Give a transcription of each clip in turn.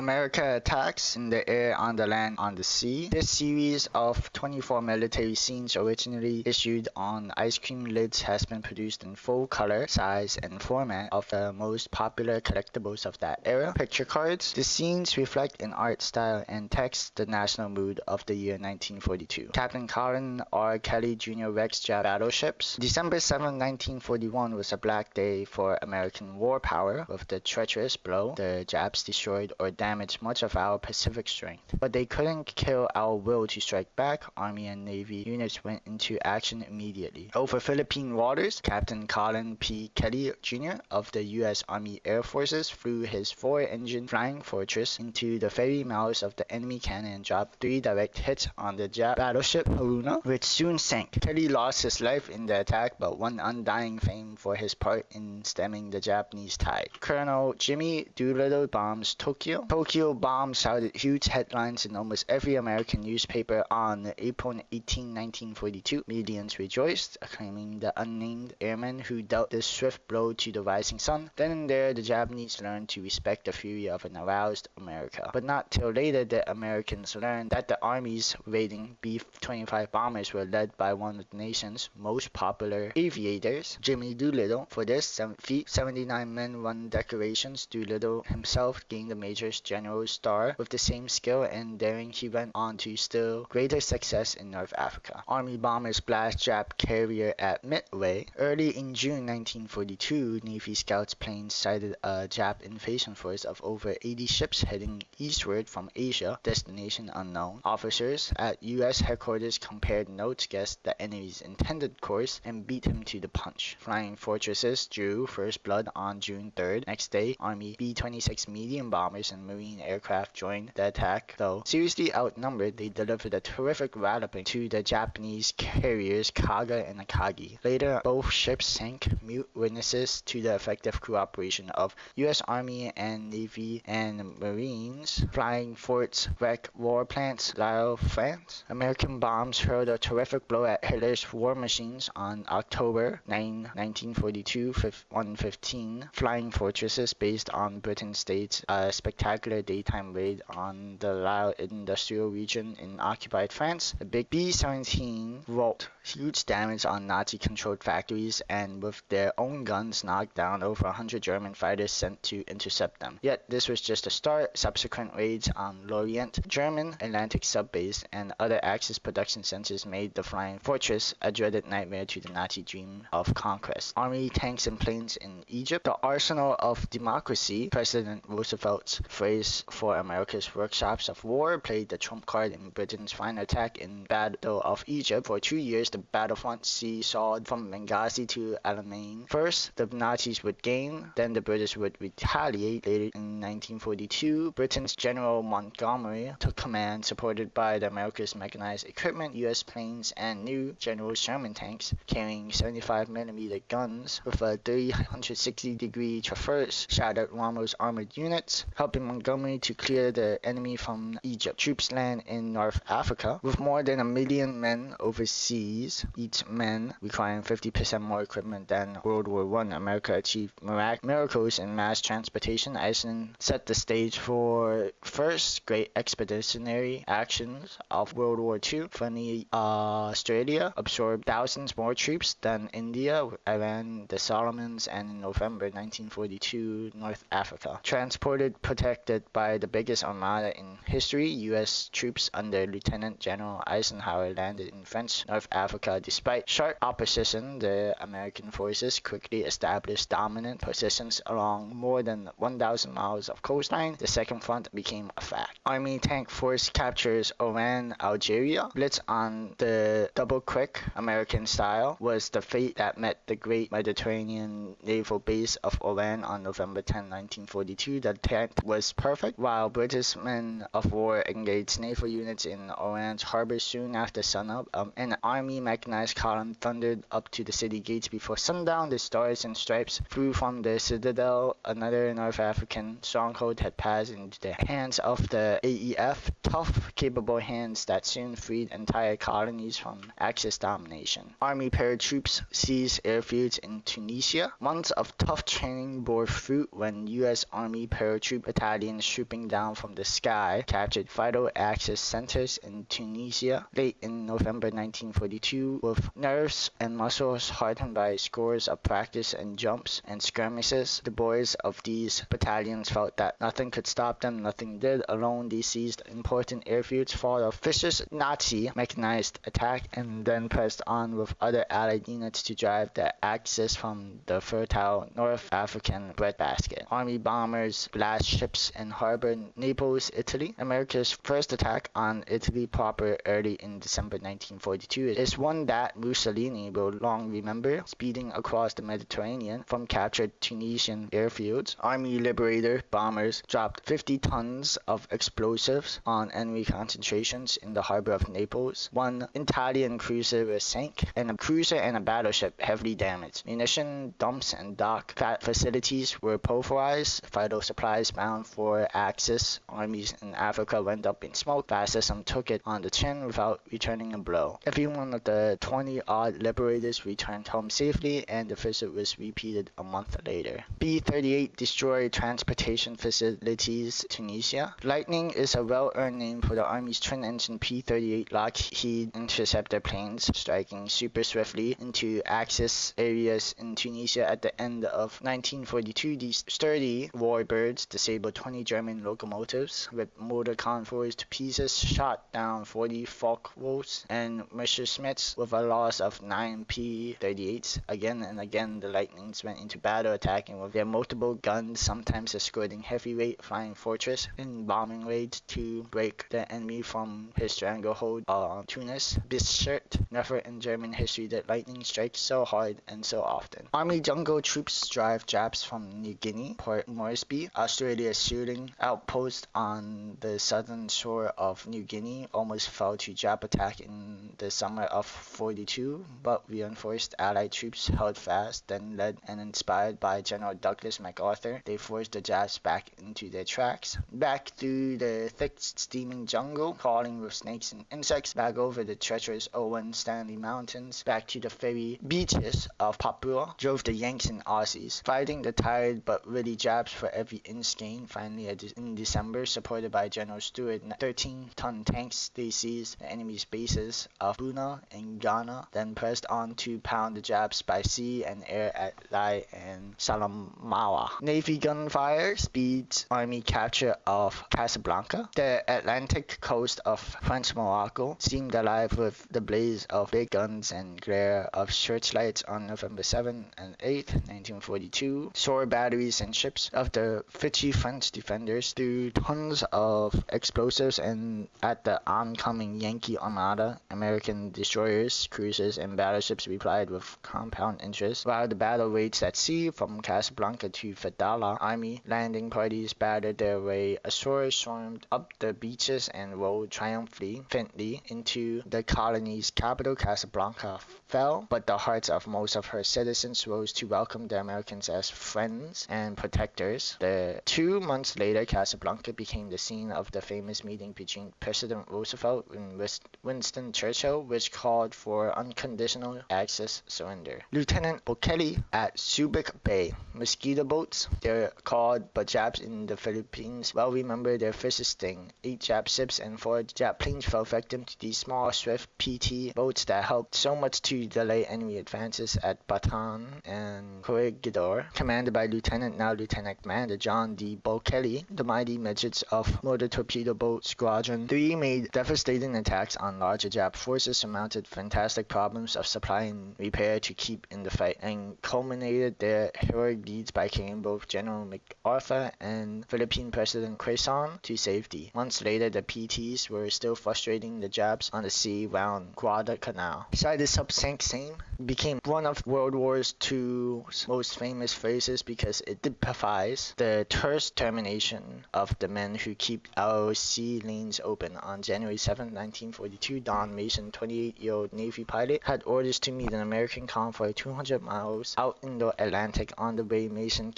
America attacks in the air, on the land, on the sea. This series of 24 military scenes, originally issued on ice cream lids, has been produced in full color, size, and format of the most popular collectibles of that era, picture cards. The scenes reflect in art, style, and text the national mood of the year 1942. Captain Colin R. Kelly Jr. wrecks Jap battleships. December 7, 1941 was a black day for American war power. With the treacherous blow, the Japs destroyed or damaged much of our Pacific strength. But they couldn't kill our will to strike back. Army and Navy units went into action immediately. Over Philippine waters, Captain Colin P. Kelly Jr. of the U.S. Army Air Forces flew his 4-engine Flying Fortress into the ferry mouths of the enemy cannon and dropped 3 direct hits on the Jap battleship Haruna, which soon sank. Kelly lost his life in the attack, but won undying fame for his part in stemming the Japanese tide. Colonel Jimmy Doolittle bombs Tokyo. Tokyo bomb shouted huge headlines in almost every American newspaper on April 18, 1942. Millions rejoiced, acclaiming the unnamed airman who dealt this swift blow to the rising sun. Then and there, the Japanese learned to respect the fury of an aroused America. But not till later did Americans learn that the armies raiding B-25 bombers were led by one of the nation's most popular aviators, Jimmy Doolittle. For this feat, 79 men won decorations. Doolittle himself gained the Major General's star. With the same skill and daring, he went on to still greater success in North Africa. Army bombers blast Jap carrier at Midway. Early in June 1942, Navy scouts planes sighted a Jap invasion force of over 80 ships heading eastward from Asia, destination unknown. Officers at U.S. headquarters compared notes, guessed the enemy's intended course, and beat him to the punch. Flying Fortresses drew first blood on June 3rd. Next day, Army B-26 medium bombers and Marine aircraft joined the attack. Though seriously outnumbered, they delivered a terrific walloping to the Japanese carriers Kaga and Akagi. Later, both ships sank, mute witnesses to the effective cooperation of U.S. Army and Navy and Marines. Flying forts wreck war plants, Lille, France. American bombs hurled a terrific blow at Hitler's war machines on October 9, 1942, 115. Flying Fortresses, based on Britain, staged a spectacular daytime raid on the Lille industrial region in occupied France. The big B-17 wrought huge damage on Nazi-controlled factories and with their own guns knocked down over 100 German fighters sent to intercept them. Yet this was just a start. Subsequent raids on Lorient, German Atlantic subbase, and other Axis production centers made the Flying Fortress a dreaded nightmare to the Nazi dream of conquest. Army tanks and planes in Egypt. The arsenal of democracy, President Roosevelt's phrase for America's workshops of war, played the trump card in Britain's final attack in Battle of Egypt. For 2 years, the battlefront seesawed from Benghazi to Alamein. First, the Nazis would gain, then the British would retaliate. Later in 1942, Britain's General Montgomery took command, supported by the America's mechanized equipment, U.S. planes, and new General Sherman tanks carrying 75mm guns with a 360-degree traverse, shattered Rommel's armored units, helping Montgomery to clear the enemy from Egypt. Troops land in North Africa. With more than 1 million men overseas, each man requiring 50% more equipment than World War I, America achieved miracles in mass transportation. Iceland set the stage for first great expeditionary actions of World War II. Finally, Australia absorbed thousands more troops than India, Iran, the Solomons, and in November 1942, North Africa. Transported, protected by the biggest armada in history, U.S. troops under Lieutenant General Eisenhower landed in French North Africa. Despite sharp opposition, the American forces quickly established dominant positions along more than 1,000 miles of coastline. The Second Front became a fact. Army tank force captures Oran, Algeria. Blitz on the double quick American style was the fate that met the great Mediterranean naval base of Oran on November 10, 1942. The attack was perfect. While British men of war engaged naval units in Oran's harbor soon after sunup, an army mechanized column thundered up to the city gates before sundown. The Stars and Stripes flew from the citadel. Another North African stronghold had passed into the hands of the AEF, tough, capable hands that soon freed entire colonies from Axis domination. Army paratroops seized airfields in Tunisia. Months of tough training bore fruit when U.S. Army paratroop battalion aliens swooping down from the sky captured vital access centers in Tunisia late in November 1942 with nerves and muscles hardened by scores of practice and jumps and skirmishes. The boys of these battalions felt that nothing could stop them, nothing did. Alone, they seized important airfields, fought a vicious Nazi mechanized attack, and then pressed on with other Allied units to drive the Axis from the fertile North African breadbasket. Army bombers blast ships in harbor Naples, Italy. America's first attack on Italy proper early in December 1942 is one that Mussolini will long remember. Speeding across the Mediterranean from captured Tunisian airfields, Army Liberator bombers dropped 50 tons of explosives on enemy concentrations in the harbor of Naples. One Italian cruiser was sank, and a cruiser and a battleship heavily damaged. Munition dumps and dock facilities were pulverized. Vital supplies bound for Axis armies in Africa went up in smoke. Fascism took it on the chin without returning a blow. Every one of the 20-odd liberators returned home safely, and the visit was repeated a month later. B-38 destroyed transportation facilities, Tunisia. Lightning is a well-earned name for the Army's twin-engine P-38 Lockheed interceptor planes, striking super swiftly into Axis areas in Tunisia at the end of 1942. These sturdy warbirds disabled 20 German locomotives, ripped motor convoys to pieces, shot down 40 Focke-Wulfs and Messerschmitts with a loss of 9 P-38s. Again and again, the Lightnings went into battle, attacking with their multiple guns, sometimes escorting heavyweight flying fortress in bombing raids to break the enemy from his stranglehold on Tunis. Bischert, never in German history did lightning strike so hard and so often. Army jungle troops drive Japs from New Guinea, Port Moresby, Australia's shooting outpost on the southern shore of New Guinea, almost fell to Jap attack in the summer of 42, but reinforced Allied troops held fast. Then, led and inspired by General Douglas MacArthur, they forced the Japs back into their tracks, back through the thick steaming jungle, crawling with snakes and insects, back over the treacherous Owen Stanley Mountains, back to the fairy beaches of Papua, drove the Yanks and Aussies, fighting the tired but ready Japs for every inch gained. Finally, in December, supported by General Stewart, 13-ton tanks, they seized the enemy's bases of Buna and Ghana, then pressed on to pound the Japs by sea and air at Lai and Salamaua. Navy gunfire speeds Army capture of Casablanca. The Atlantic coast of French Morocco seemed alive with the blaze of big guns and glare of searchlights on November 7 and 8, 1942. Shore batteries and ships of the Vichy French defenders threw tons of explosives and at the oncoming Yankee armada. American destroyers, cruisers, and battleships replied with compound interest. While the battle raged at sea from Casablanca to Fadala, Army landing parties battered their way ashore, stormed up the beaches, and rolled triumphantly into the colony's capital. Casablanca fell, but the hearts of most of her citizens rose to welcome the Americans as friends and protectors. 2 months later, Casablanca became the scene of the famous meeting between President Roosevelt and Winston Churchill, which called for unconditional Axis surrender. Lieutenant O'Kelly at Subic Bay. Mosquito boats, they're called, but Japs in the Philippines well remember their vicious sting. 8 Jap ships and 4 Jap planes fell victim to these small, swift PT boats that helped so much to delay enemy advances at Bataan and Corregidor. Commanded by now Lieutenant Commander John D. O'Kelly, the mighty midgets of Motor Torpedo Boat Squadron 3 made devastating attacks on larger Jap forces, surmounted fantastic problems of supply and repair to keep in the fight, and culminated their heroic deeds by carrying both General MacArthur and Philippine President Quezon to safety. Months later, the PTs were still frustrating the Japs on the sea round Guadalcanal. Beside the sub-sank Seine became one of World War II's most famous phrases because it typifies the terse termination of the men who keep our sea lanes open. On January 7, 1942, Don Mason, 28-year-old Navy pilot, had orders to meet an American convoy 200 miles out in the Atlantic. On the way, Mason's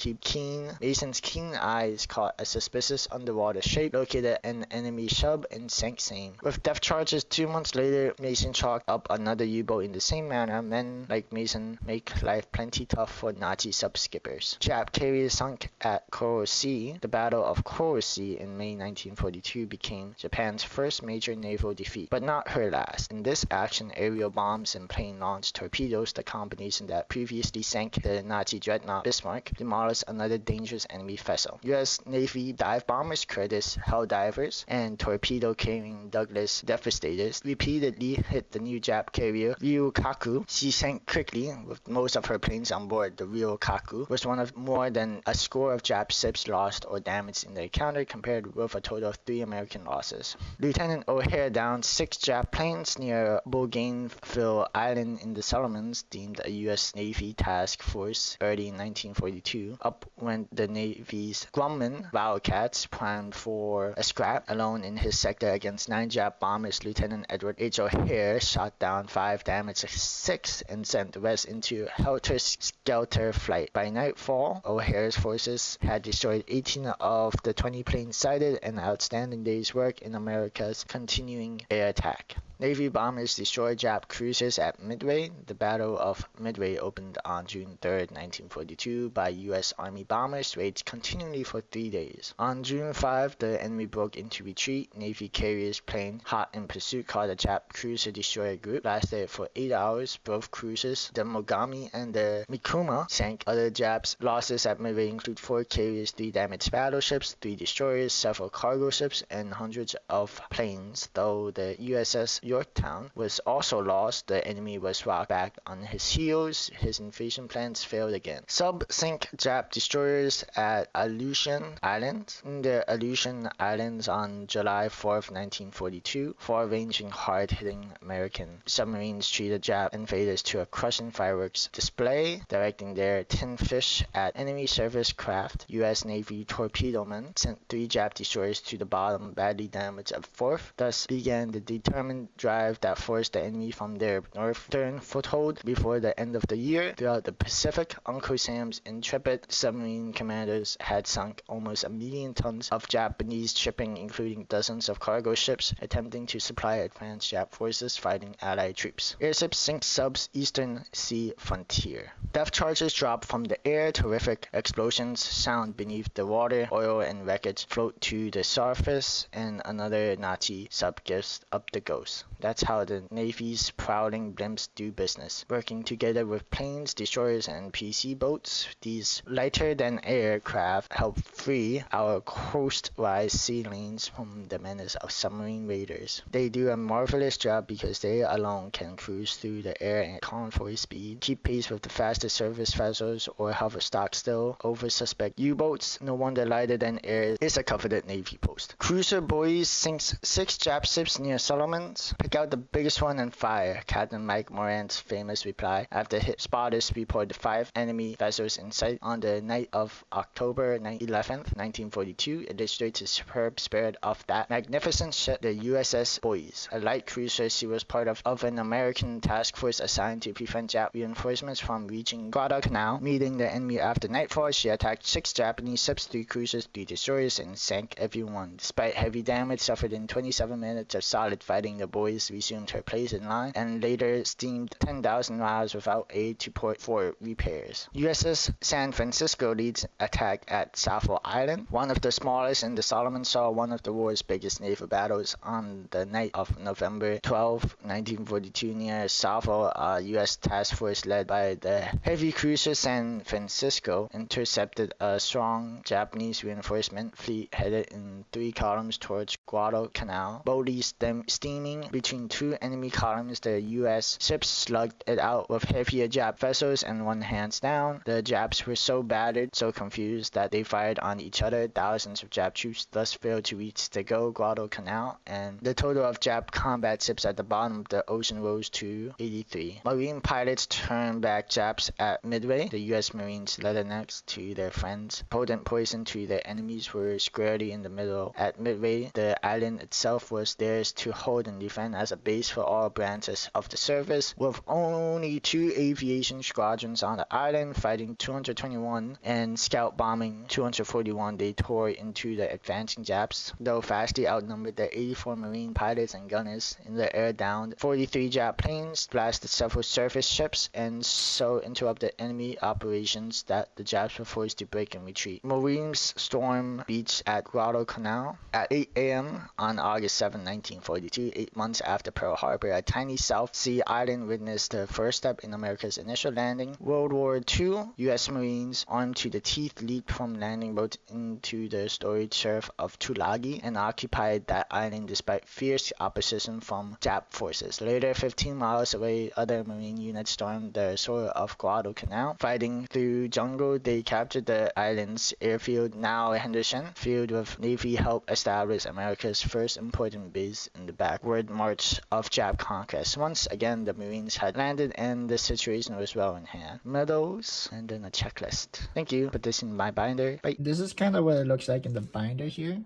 keen eyes caught a suspicious underwater shape, located an enemy sub, and sank Seine. With depth charges 2 months later, Mason chalked up another U-boat in the same manner. Men like Mason make life plenty tough for Nazi sub-skippers. Jap carriers sunk at Coral Sea. The Battle of Coral Sea in May 1942 became Japan's first major naval defeat, but not her last. In this action, aerial bombs and plane-launched torpedoes, the combination that previously sank the Nazi dreadnought Bismarck, demolished another dangerous enemy vessel. U.S. Navy dive bombers Curtiss, Helldivers, and torpedo-carrying Douglas Devastators repeatedly hit the new Jap carrier Ryukaku. She sank quickly with most of her planes on board. The Ryukaku was one of more than a score of Jap ships lost or damaged in the encounter, compared with a total of 3 American losses. Lieutenant O'Hare downed 6 Jap planes near Bougainville Island in the Solomons, deemed a U.S. Navy task force. Early in 1942, up went the Navy's Grumman Wildcats, primed for a scrap. Alone in his sector against 9 Jap bombers, Lieutenant Edward H. O'Hare shot down 5, damaged 6, and sent the rest into helter-skelter flight. By nightfall, O'Hare's forces had destroyed 18 of the 20 planes sighted, an outstanding day's work in America's continuing air attack. Navy bombers destroyed Jap cruisers at Midway. The Battle of Midway opened on June 3, 1942 by U.S. Army bombers, raged continually for 3 days. On June 5, the enemy broke into retreat. Navy carriers plane hot in pursuit called the Jap cruiser-destroyer group lasted for 8 hours. Both cruisers, the Mogami and the Mikuma, sank. Other Japs' losses at Midway include 4 carriers, 3 damaged battleships, 3 destroyers, several cargo ships, and hundreds of planes. Though the USS Yorktown was also lost, the enemy was rocked back on his heels. His invasion plans failed again. Sub-sink Jap destroyers at Aleutian Islands. In the Aleutian Islands on July 4, 1942, far-ranging, hard-hitting American submarines treated Jap invaders to a crushing fireworks display, directing their tin fish at enemy surface craft. U.S. Navy torpedomen sent 3 Jap destroyers to the bottom, badly damaged a 4th. Thus began the determined drive that forced the enemy from their northern foothold before the end of the year. Throughout the Pacific, Uncle Sam's intrepid submarine commanders had sunk almost 1 million tons of Japanese shipping, including dozens of cargo ships attempting to supply advanced Jap forces fighting Allied troops. Airships sink subs Eastern Sea frontier. Death charges drop from the air. Terrific explosions sound beneath the water. Oil and wreckage float to the surface, and another Nazi sub gives up the ghost. That's how the Navy's prowling blimps do business, working together with planes, destroyers, and PC boats. These lighter-than-air craft help free our coastwise sea lanes from the menace of submarine raiders. They do a marvelous job because they alone can cruise through the air at convoy speed, keep pace with the fastest surface vessels, or hover stock still over suspect U-boats. No wonder lighter-than-air is a coveted Navy post. Cruiser Boys sinks 6 Jap ships near Solomons. Pick out the biggest one and fire. Captain Mike Moran's famous reply after spotters reported 5 enemy vessels in sight on the night of October 11th, 1942, illustrates the superb spirit of that magnificent ship, the USS Boys. A light cruiser, she was part of an American task force assigned to prevent Jap reinforcements from reaching Guadalcanal. Meeting the enemy after nightfall, she attacked 6 Japanese ships, 3 cruisers, 3 destroyers, and sank every one. Despite heavy damage suffered in 27 minutes of solid fighting, the Boys resumed her place in line and later steamed 10,000 miles without aid to port for repairs. USS San Francisco leads attack at Sappho Island. One of the smallest in the Solomons saw one of the war's biggest naval battles on the night of November 12, 1942 near Sappho. A U.S. task force led by the heavy cruiser San Francisco intercepted a strong Japanese reinforcement fleet headed in 3 columns towards Guadalcanal. Boldly steaming between 2 enemy columns, the U.S. ships slugged it out with heavier Jap vessels and won hands down. The Japs were so battered, so confused that they fired on each other. Thousands of Jap troops thus failed to reach the Guadalcanal, and the total of Jap combat ships at the bottom of the ocean rose to 83. Marine pilots turned back Japs at Midway. The U.S. Marines letternecked to their friends. Potent poison to their enemies were squarely in the middle. At Midway, the island itself was theirs to hold and defend as a base for all branches of the service, with only 2 aviation squadrons on the island fighting 221 and scout bombing 241. They tore into the advancing Japs, though vastly outnumbered. The 84 Marine pilots and gunners in the air downed 43 Jap planes, blasted several surface ships, and so interrupted enemy operations that the Japs were forced to break and retreat. Marines stormed beach at Guadalcanal at 8 a.m. on August 7, 1942, 8 months after Pearl Harbor. A tiny South Sea island witnessed the first step in America's initial landing. World War II, U.S. Marines armed to the teeth leaped from landing boats into the storied surf of Tulagi and occupied that island despite fierce opposition from Jap forces. Later, 15 miles away, other Marine units stormed the shore of Guadalcanal. Fighting through jungle, they captured the island's airfield, now Henderson Field, with Navy help establish America's first important base in the backward march of Jap conquest. Once again, the Marines had landed and the situation was well in hand. Medals, and then a checklist. Thank you. Put this in my binder. Bye. This is kind of what it looks like in the binder here.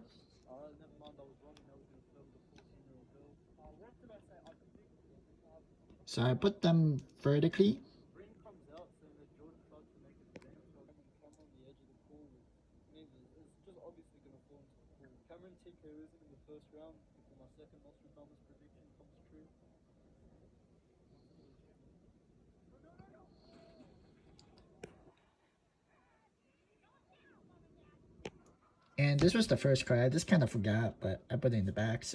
So I put them vertically. And this was the first card. I just kind of forgot, but I put it in the back, so